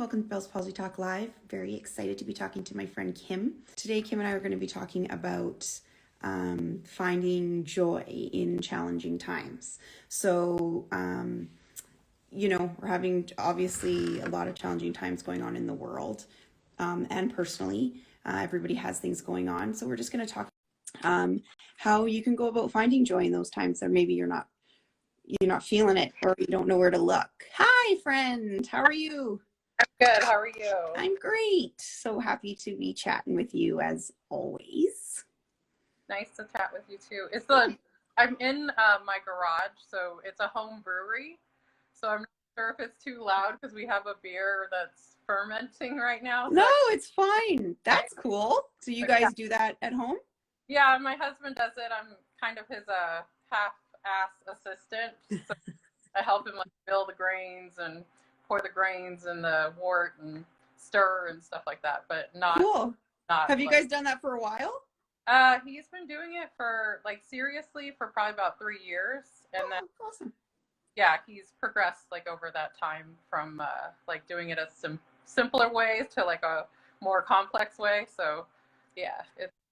welcome to Bell's Palsy Talk Live. Very excited to be talking to my friend Kim. Today, Kim and I are going to be talking about finding joy in challenging times. So, we're having obviously a lot of challenging times going on in the world and personally. Everybody has things going on. So we're just going to talk how you can go about finding joy in those times, or maybe you're not feeling it, or you don't know where to look. Hi, friend. How are you? I'm good. How are you? I'm great. So happy to be chatting with you as always. Nice to chat with you too. I'm in my garage, so it's a home brewery. So I'm not sure if it's too loud because we have a beer that's fermenting right now. No, it's fine. That's cool. So you guys do that at home? Yeah, my husband does it. I'm kind of his half-ass assistant. So I help him mill the grains and pour the grains in the wort and stir and stuff like that, but not Cool. not Have you guys done that for a while? He's been doing it for seriously for probably about 3 years, and then awesome. Yeah, he's progressed over that time from doing it a simpler ways to a more complex way. So yeah,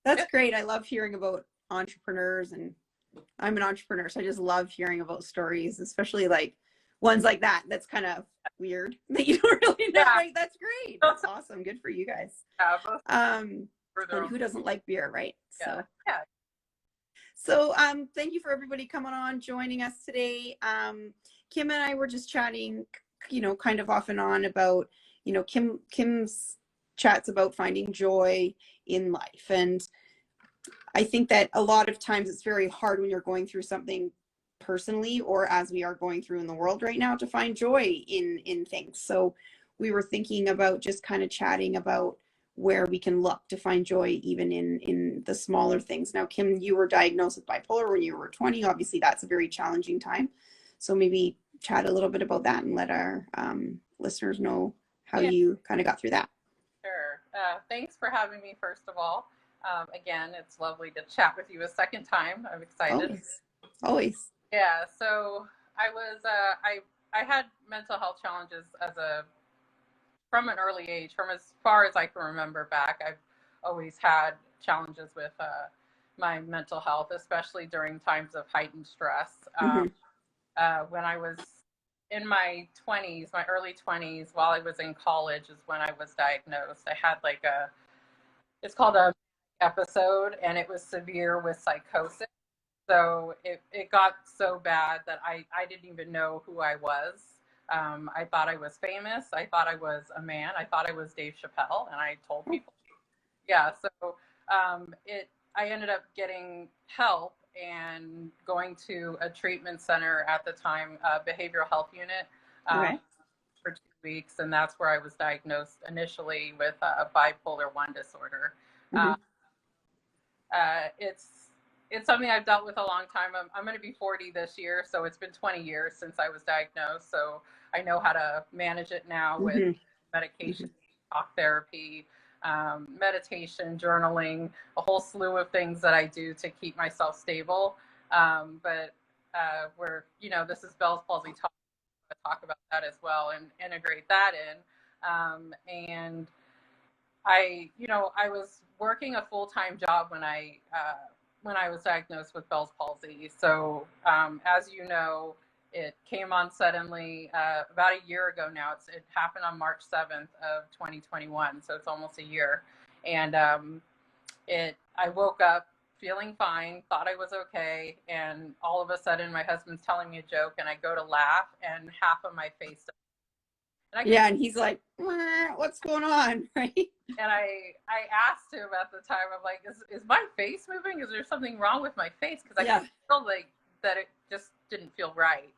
that's great. I love hearing about entrepreneurs, and I'm an entrepreneur, so I just love hearing about stories, especially ones like that. That's kind of weird that you don't really know. Right? That's great. That's awesome. Good for you guys. Yeah. And who doesn't like beer, right? Yeah. So thank you for everybody coming on, joining us today. Kim and I were just chatting, kind of off and on about, Kim's chats about finding joy in life. And I think that a lot of times it's very hard when you're going through something personally, or as we are going through in the world right now, to find joy in things. So we were thinking about just kind of chatting about where we can look to find joy even in the smaller things. Now, Kim, you were diagnosed with bipolar when you were 20. Obviously, that's a very challenging time. So maybe chat a little bit about that and let our listeners know how you kind of got through that. Sure. Thanks for having me, first of all. Again, it's lovely to chat with you a second time. I'm excited. Always. Yeah. So I was, I had mental health challenges from an early age, from as far as I can remember back. I've always had challenges with my mental health, especially during times of heightened stress. When I was in my 20s, my early 20s, while I was in college is when I was diagnosed. I had it's called a episode, and it was severe with psychosis. So it got so bad that I didn't even know who I was. I thought I was famous. I thought I was a man. I thought I was Dave Chappelle, and I told people. Yeah, so I ended up getting help and going to a treatment center at the time, a behavioral health unit, for 2 weeks, and that's where I was diagnosed initially with bipolar 1 disorder. It's something I've dealt with a long time. I'm going to be 40 this year, so it's been 20 years since I was diagnosed. So I know how to manage it now with medication, talk therapy, meditation, journaling, a whole slew of things that I do to keep myself stable. But this is Bell's Palsy Talk. I talk about that as well and integrate that in. And I was working a full-time job when I was diagnosed with Bell's palsy. So as you know, it came on suddenly about a year ago now. It happened on March 7th of 2021, so it's almost a year. And I woke up feeling fine, thought I was okay, and all of a sudden my husband's telling me a joke, and I go to laugh, and half of my face. And he's like, what's going on, right? And I asked him at the time, I'm like, is my face moving? Is there something wrong with my face? Because I feel that it just didn't feel right.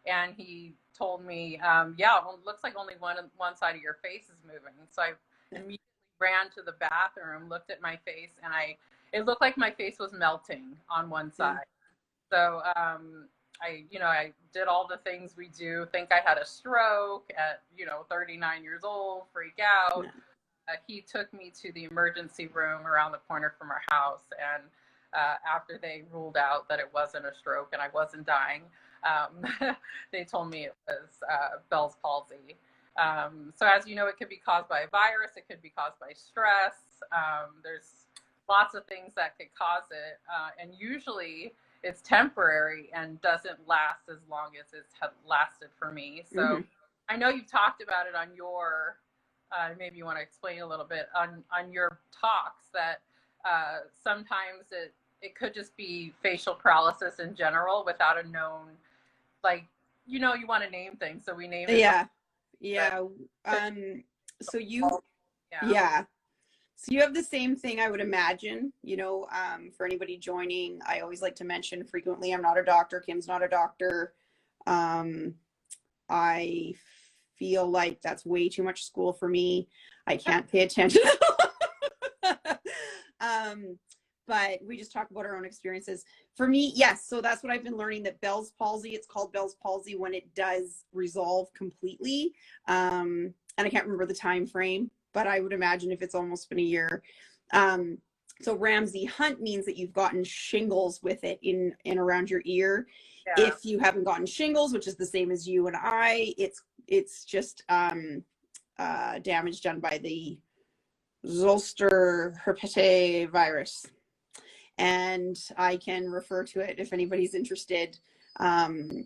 And he told me, it looks like only one side of your face is moving. So I immediately ran to the bathroom, looked at my face, and it looked like my face was melting on one side. So I did all the things we do, think I had a stroke at 39 years old, freak out. He took me to the emergency room around the corner from our house, and after they ruled out that it wasn't a stroke and I wasn't dying, they told me it was Bell's palsy. So as you know, it could be caused by a virus, it could be caused by stress. There's lots of things that could cause it. And usually it's temporary and doesn't last as long as it's lasted for me. So I know you've talked about it on your, maybe you want to explain a little bit on your talks that sometimes it could just be facial paralysis in general without a known, like, you know, you want to name things. So we name it. Yeah. Yeah. So you, yeah. So you have the same thing, I would imagine, you know, for anybody joining, I always like to mention frequently, I'm not a doctor. Kim's not a doctor. I feel like that's way too much school for me. I can't pay attention. But we just talk about our own experiences. For me, yes. So that's what I've been learning, that Bell's palsy, it's called Bell's palsy when it does resolve completely. And I can't remember the time frame, but I would imagine if it's almost been a year. So Ramsay Hunt means that you've gotten shingles with it in around your ear. Yeah. If you haven't gotten shingles, which is the same as you and I, it's just damage done by the zoster herpes virus. And I can refer to it if anybody's interested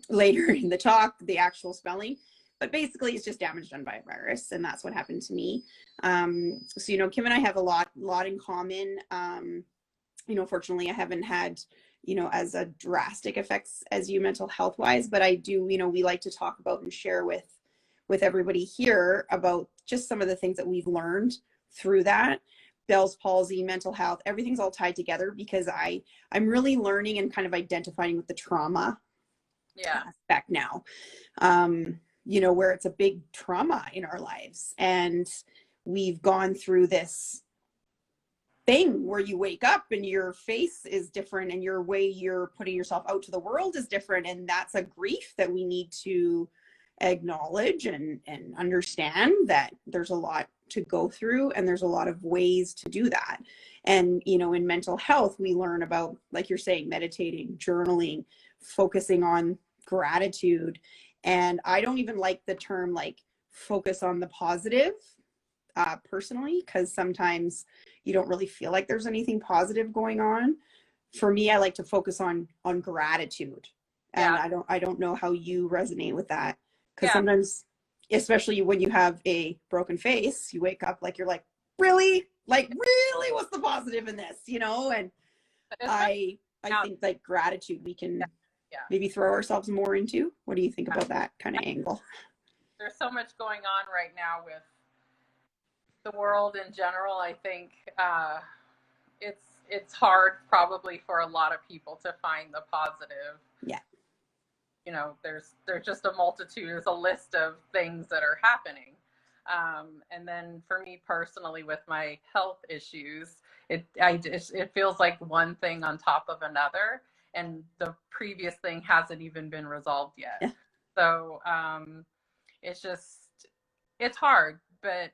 later in the talk, the actual spelling. But basically, it's just damage done by a virus, and that's what happened to me. So, you know, Kim and I have a lot in common. You know, fortunately, I haven't had, you know, as a drastic effects as you mental health wise, but I do, you know, we like to talk about and share with everybody here about just some of the things that we've learned through that. Bell's palsy, mental health, everything's all tied together because I'm really learning and kind of identifying with the trauma aspect now. You know, where it's a big trauma in our lives, and we've gone through this thing where you wake up and your face is different and your way you're putting yourself out to the world is different, and that's a grief that we need to acknowledge and understand that there's a lot to go through and there's a lot of ways to do that. And you know, in mental health we learn about, like you're saying, meditating, journaling, focusing on gratitude. And I don't even like the term like focus on the positive personally, because sometimes you don't really feel like there's anything positive going on. For me, I like to focus on gratitude. And I don't know how you resonate with that, because sometimes, especially when you have a broken face, you wake up like you're like, really, what's the positive in this, you know? And I think like gratitude we can maybe throw ourselves more into. What do you think about that kind of angle? There's so much going on right now with the world in general. I think it's hard probably for a lot of people to find the positive. Yeah. You know, there's just a multitude, there's a list of things that are happening. And then for me personally, with my health issues, it feels like one thing on top of another, and the previous thing hasn't even been resolved yet. Yeah. So it's hard. But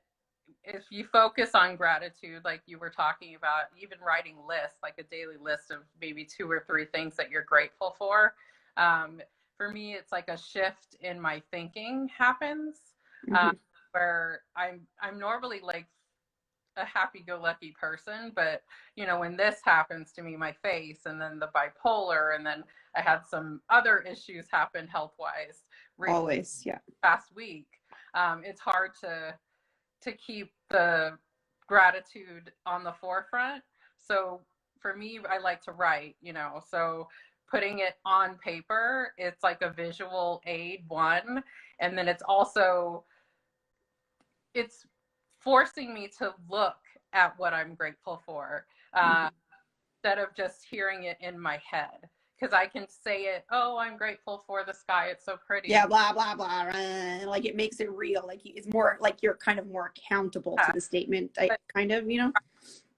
if you focus on gratitude, like you were talking about, even writing lists, like a daily list of maybe 2 or 3 things that you're grateful for. For me, it's like a shift in my thinking happens, where I'm normally like a happy-go-lucky person, but you know, when this happens to me, my face, and then the bipolar, and then I had some other issues happen health-wise always past week, it's hard to keep the gratitude on the forefront. So for me, I like to write, you know, so putting it on paper, it's like a visual aid, one, and then it's forcing me to look at what I'm grateful for, instead of just hearing it in my head. Because I can say it, oh, I'm grateful for the sky, it's so pretty. Yeah, blah, blah, blah. Like it makes it real. Like it's more like you're kind of more accountable to the statement, kind of, you know?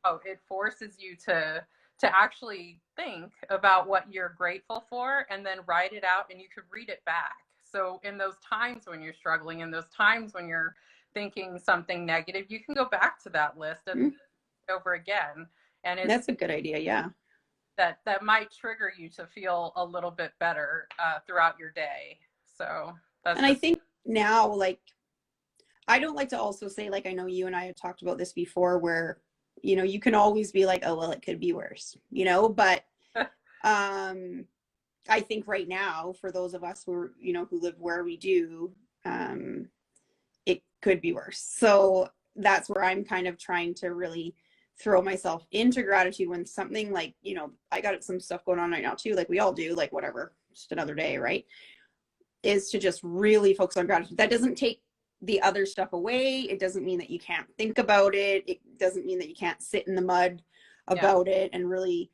Oh, it forces you to actually think about what you're grateful for and then write it out, and you could read it back. So in those times when you're struggling, in those times when you're thinking something negative, you can go back to that list and over again. And that's a good idea. Yeah. That might trigger you to feel a little bit better throughout your day. So that's. And I think now, like, I don't like to also say, like, I know you and I have talked about this before, where, you know, you can always be like, oh, well, it could be worse, you know, but I think right now, for those of us who, you know, who live where we do, it could be worse. So that's where I'm kind of trying to really throw myself into gratitude when something like, you know, I got some stuff going on right now too, like we all do, like whatever, just another day, right? Is to just really focus on gratitude. That doesn't take the other stuff away. It doesn't mean that you can't think about it. It doesn't mean that you can't sit in the mud about it and really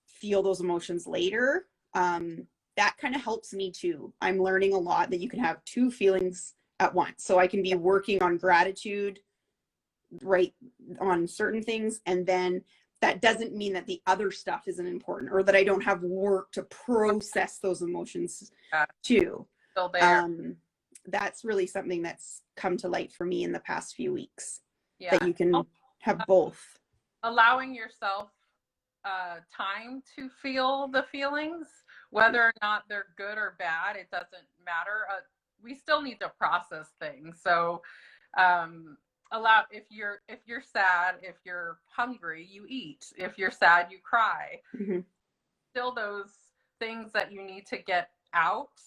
feel those emotions later. That kind of helps me too. I'm learning a lot that you can have two feelings at once. So I can be working on gratitude, right, on certain things, and then that doesn't mean that the other stuff isn't important, or that I don't have work to process those emotions too. Still there. That's really something that's come to light for me in the past few weeks, Yeah. that you can have both. Allowing yourself time to feel the feelings, whether or not they're good or bad, it doesn't matter. We still need to process things. So allow, if you're sad, if you're hungry, you eat. If you're sad, you cry. Mm-hmm. Still those things that you need to get out.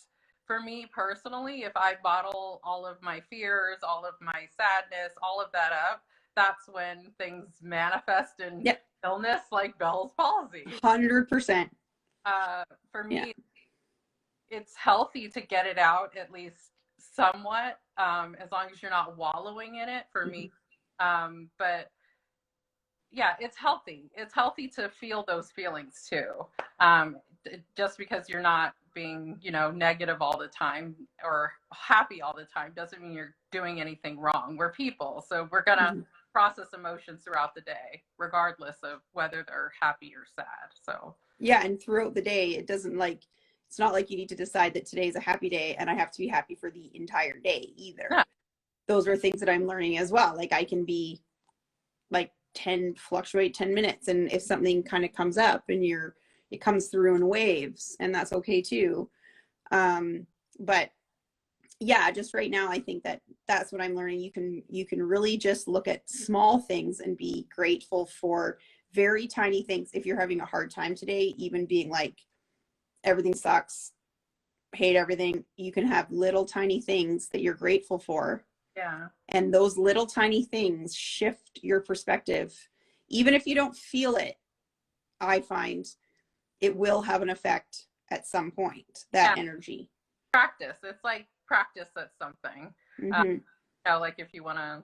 For me personally, if I bottle all of my fears, all of my sadness, all of that up, that's when things manifest in illness like Bell's palsy. 100%. For me, it's healthy to get it out at least somewhat, as long as you're not wallowing in it, for me. But yeah, it's healthy. It's healthy to feel those feelings too. Just because you're not being, you know, negative all the time or happy all the time doesn't mean you're doing anything wrong. We're people, so we're gonna process emotions throughout the day, regardless of whether they're happy or sad. So yeah, and throughout the day, it doesn't, like, it's not like you need to decide that today's a happy day and I have to be happy for the entire day either. Yeah. Those are things that I'm learning as well. Like, I can be like fluctuate 10 minutes, and if something kind of comes up and it comes through in waves, and that's okay too. But yeah, just right now, I think that that's what I'm learning. You can really just look at small things and be grateful for very tiny things. If you're having a hard time today, even being like, everything sucks, hate everything, you can have little tiny things that you're grateful for. Yeah. And those little tiny things shift your perspective. Even if you don't feel it, I find it will have an effect at some point, that energy. Practice. It's like practice at something. You know, like if you want to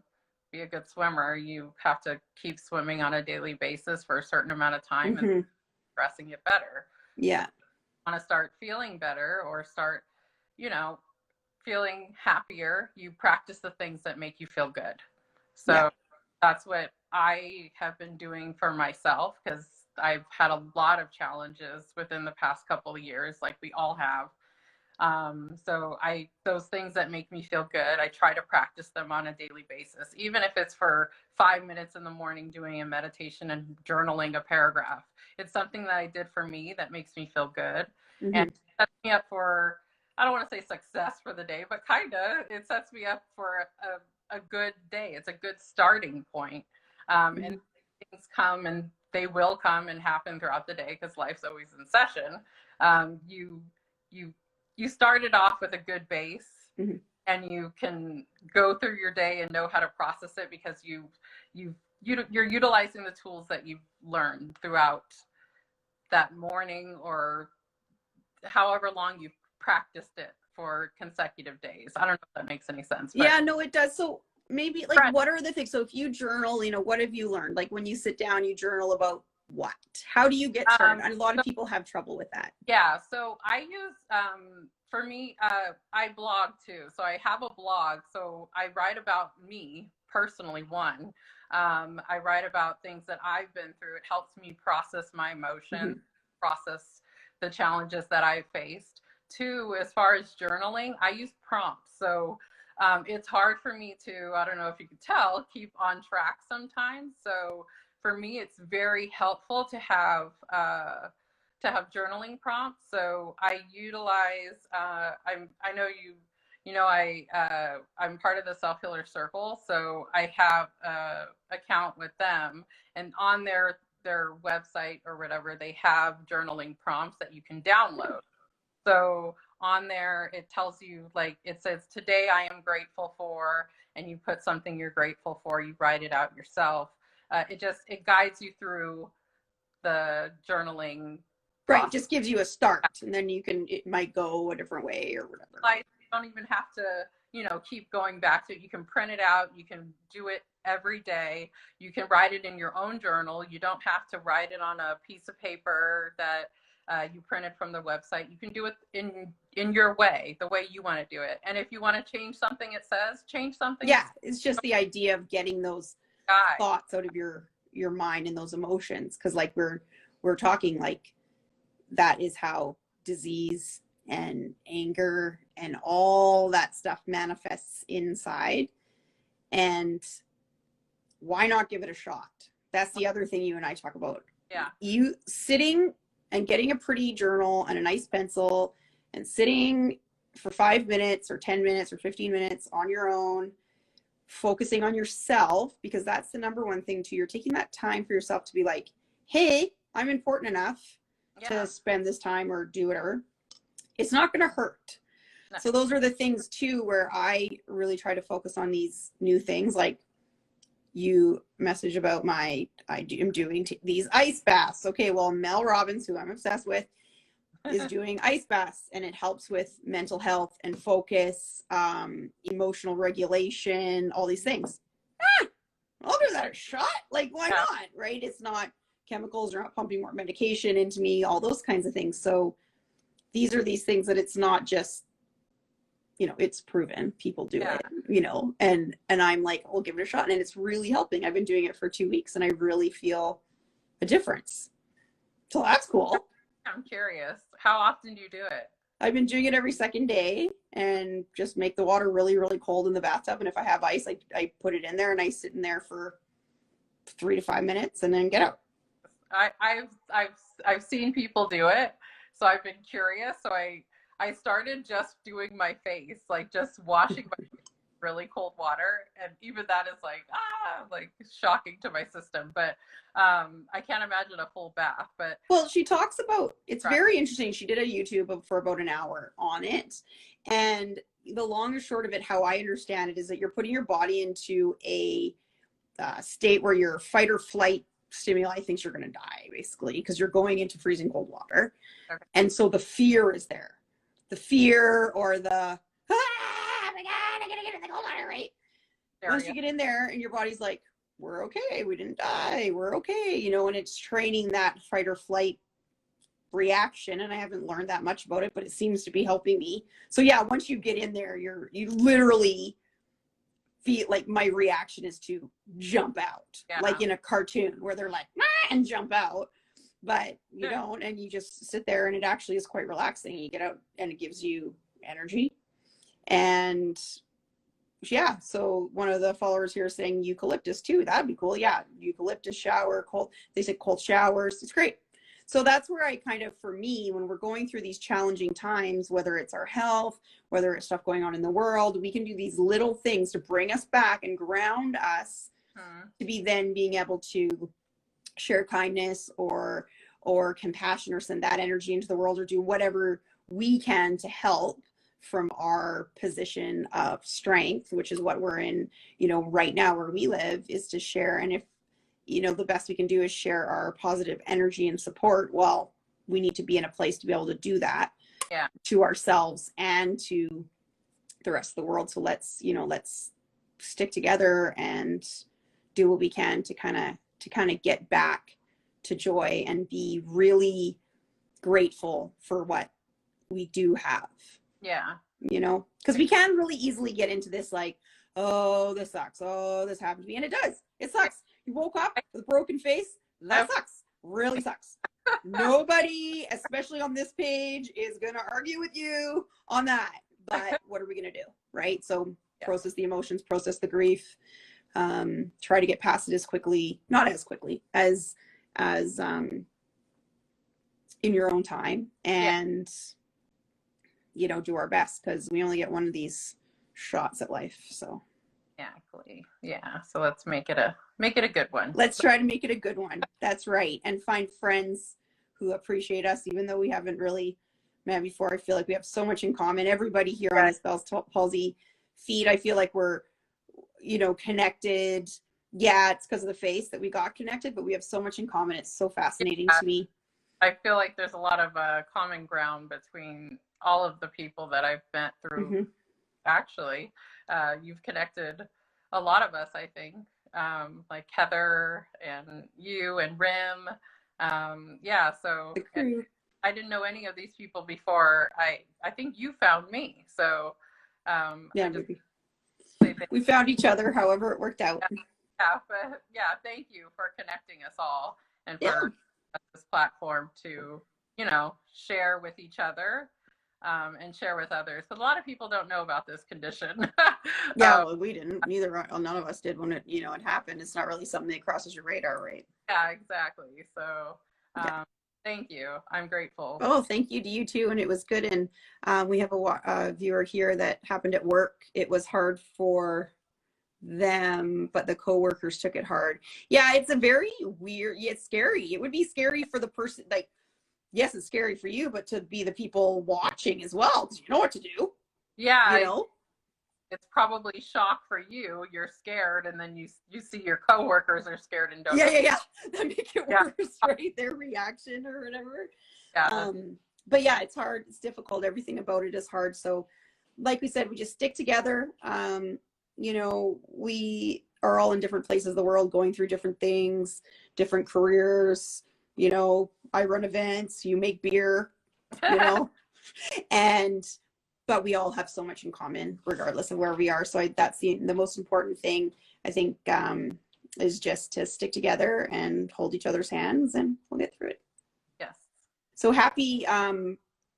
be a good swimmer, you have to keep swimming on a daily basis for a certain amount of time and progressing it better. Yeah. Want to start feeling better or start, you know, feeling happier, you practice the things that make you feel good. So that's what I have been doing for myself, because I've had a lot of challenges within the past couple of years, like we all have. So those things that make me feel good, I try to practice them on a daily basis, even if it's for 5 minutes in the morning doing a meditation and journaling a paragraph. It's something that I did for me that makes me feel good and sets me up for, I don't want to say success for the day, but kind of, it sets me up for a good day. It's a good starting point. And things come, and they will come and happen throughout the day, because life's always in session. You started off with a good base, and you can go through your day and know how to process it, because you're utilizing the tools that you've learned throughout that morning, or however long you've practiced it for consecutive days. I don't know if that makes any sense. But yeah, no, it does. So maybe, like, what are the things? So if you journal, you know, what have you learned? Like, when you sit down, you journal about what? How do you get started? A lot of people have trouble with that. Yeah, so I use, for me, I blog too. So I have a blog. So I write about me personally, one. I write about things that I've been through. It helps me process my emotions, process the challenges that I faced. Two, as far as journaling, I use prompts. So it's hard for me to, I don't know if you can tell, keep on track sometimes. So for me, it's very helpful to have journaling prompts. So I utilize, I know I'm part of the Self Healer Circle, so I have a account with them, and on their website or whatever, they have journaling prompts that you can download. So on there, it tells you, like, it says, today I am grateful for, and you put something you're grateful for, you write it out yourself. It guides you through the journaling process. Right, just gives you a start, and then it might go a different way or whatever. You don't even have to, keep going back to it. You can print it out. You can do it every day. You can write it in your own journal. You don't have to write it on a piece of paper that you printed from the website. You can do it in your way, the way you want to do it. And if you want to change something, it says change something. Yeah, it's just the idea of getting those thoughts out of your mind and those emotions, because like we're talking, like that is how disease and anger and all that stuff manifests inside. And why not give it a shot? That's the other thing you and I talk about. Yeah. You sitting and getting a pretty journal and a nice pencil and sitting for 5 minutes or 10 minutes or 15 minutes on your own, focusing on yourself, because that's the number one thing too. You're taking that time for yourself to be like, hey, I'm important enough to spend this time or do whatever. It's not going to hurt. No. So those are the things too, where I really try to focus on these new things. Like you message about I am doing these ice baths. Okay, well, Mel Robbins, who I'm obsessed with, is doing ice baths, and it helps with mental health and focus, emotional regulation, all these things. I'll give that a shot. Like, why not? Right? It's not chemicals, you're not pumping more medication into me, all those kinds of things. So these are these things that it's not just, it's proven, people do it, and I'm like, I'll give it a shot. And it's really helping. I've been doing it for 2 weeks and I really feel a difference. So that's cool. I'm curious, how often do you do it? I've been doing it every second day, and just make the water really, really cold in the bathtub. And if I have ice, I put it in there and I sit in there for 3 to 5 minutes and then get out. I've seen people do it, so I've been curious. So I started just doing my face, like just washing my face in really cold water, and even that is like shocking to my system. But I can't imagine a full bath. But well, she talks about, it's very interesting. She did a YouTube for about an hour on it, and the long and short of it, how I understand it, is that you're putting your body into a state where your fight or flight stimuli thinks you're going to die, basically, because you're going into freezing cold water. Okay. And so the fear is there. The fear, or the, oh my God, I gotta get in the cold water, right? Once you get in there and your body's like, we're okay, we didn't die, we're okay, and it's training that fight or flight reaction. And I haven't learned that much about it, but it seems to be helping me. So yeah, once you get in there, you literally feel like my reaction is to jump out, like in a cartoon where they're like, and jump out, but you don't, and you just sit there, and it actually is quite relaxing. You get out and it gives you energy. And yeah, so one of the followers here is saying eucalyptus too. That'd be cool. Yeah, eucalyptus shower, cold. They say cold showers. It's great. So that's where I kind of, for me, when we're going through these challenging times, whether it's our health, whether it's stuff going on in the world, we can do these little things to bring us back and ground us to be then being able to share kindness or compassion, or send that energy into the world, or do whatever we can to help from our position of strength, which is what we're in, right now where we live, is to share. And if, the best we can do is share our positive energy and support, well, we need to be in a place to be able to do that to ourselves and to the rest of the world. So let's stick together and do what we can to kind of get back to joy and be really grateful for what we do have. Yeah. Because we can really easily get into this, like, oh, this sucks. Oh, this happened to me. And it does. It sucks. You woke up with a broken face. That sucks. Really sucks. Nobody, especially on this page, is going to argue with you on that. But what are we going to do? Right? So process the emotions, process the grief, try to get past it not as quickly as in your own time. And do our best, because we only get one of these shots at life. So exactly. Yeah. So let's make it a good one. Let's try to make it a good one. That's right. And find friends who appreciate us, even though we haven't really met before. I feel like we have so much in common. Everybody here on this Bell's Palsy feed, I feel like we're, connected. Yeah, it's because of the face that we got connected, but we have so much in common. It's so fascinating to me. I feel like there's a lot of common ground between all of the people that I've met through. Mm-hmm. Actually, you've connected a lot of us, I think, like Heather and you and Rim. Yeah, so I didn't know any of these people before. I think you found me. So yeah, we found each other, however it worked out. Yeah, but yeah, thank you for connecting us all and for this platform to, share with each other. And share with others. But a lot of people don't know about this condition. Yeah, well, we didn't. Neither, none of us did when it, it happened. It's not really something that crosses your radar, right? Yeah, exactly. So, thank you. I'm grateful. Oh, thank you to you too. And it was good. And we have a viewer here that happened at work. It was hard for them, but the coworkers took it hard. Yeah, it's a very weird. It's scary. It would be scary for the person, like. Yes, it's scary for you, but to be the people watching as well, because you know what to do. Yeah, it's probably shock for you. You're scared, and then you see your coworkers are scared and don't. Yeah. That make it worse, right? Their reaction or whatever. Yeah. But yeah, it's hard. It's difficult. Everything about it is hard. So, like we said, we just stick together. We are all in different places of the world, going through different things, different careers. I run events, you make beer, but we all have so much in common regardless of where we are. So that's the most important thing, I think, is just to stick together and hold each other's hands, and we'll get through it. Yes. So happy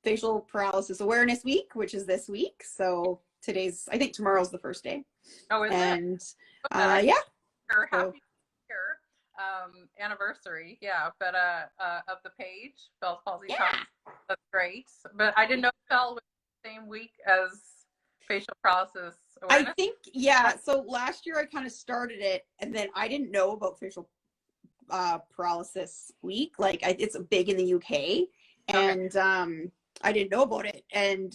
Facial Paralysis Awareness Week, which is this week. So I think tomorrow's the first day. Oh, is it? And yeah. Happy anniversary, but of the page, Bell's Palsy Talks. That's great. But I didn't know it fell with the same week as Facial Paralysis Awareness. I think, so last year I kind of started it, and then I didn't know about Facial Paralysis Week. Like, it's big in the UK, and I didn't know about it, and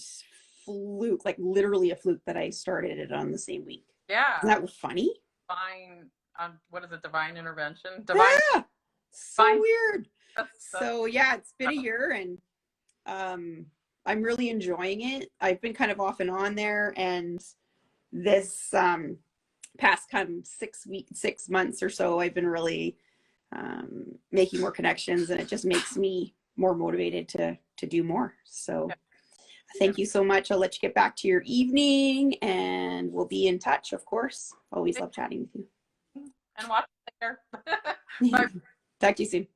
fluke, like literally a fluke that I started it on the same week. Yeah. Isn't that funny? Fine. What is it? Divine intervention. So weird. So it's been a year, and I'm really enjoying it. I've been kind of off and on there, and this past kind of 6 months or so, I've been really making more connections, and it just makes me more motivated to do more. So thank you so much. I'll let you get back to your evening, and we'll be in touch, of course. Always love chatting with you. And watch later. Bye. Talk to you soon.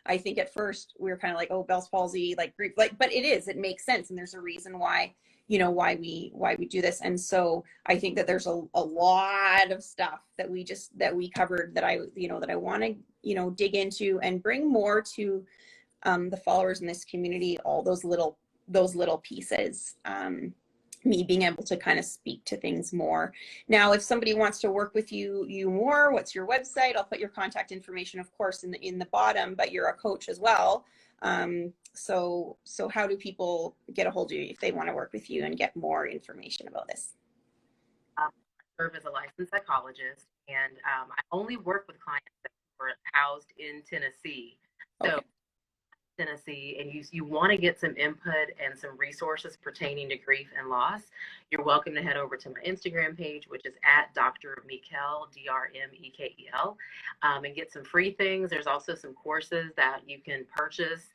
I think at first we were kind of like, oh, Bell's palsy, like grief, but it makes sense, and there's a reason why, why we do this. And so I think that there's a lot of stuff that we covered that I want to dig into and bring more to the followers in this community, all those little pieces, me being able to kind of speak to things more. Now, if somebody wants to work with you more, what's your website? I'll put your contact information, of course, in the bottom, but you're a coach as well. So how do people get a hold of you if they want to work with you and get more information about this? I serve as a licensed psychologist, and I only work with clients that were housed in Tennessee. So okay. Tennessee, and you want to get some input and some resources pertaining to grief and loss, you're welcome to head over to my Instagram page, which is at Dr. Mekel, DrMekel, and get some free things. There's also some courses that you can purchase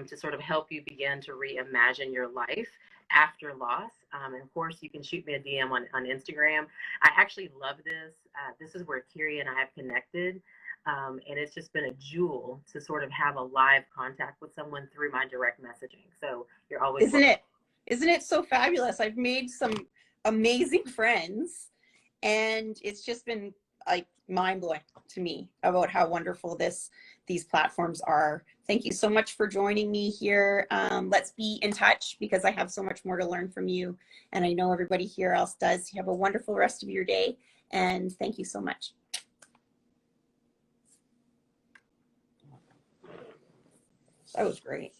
to sort of help you begin to reimagine your life after loss. And of course, you can shoot me a DM on Instagram. I actually love this. This is where Kiri and I have connected. And it's just been a jewel to sort of have a live contact with someone through my direct messaging. So you're always Isn't it so fabulous? I've made some amazing friends, and it's just been like mind-blowing to me about how wonderful these platforms are. Thank you so much for joining me here. Let's be in touch because I have so much more to learn from you, and I know everybody here else does. You have a wonderful rest of your day, and thank you so much. That was great.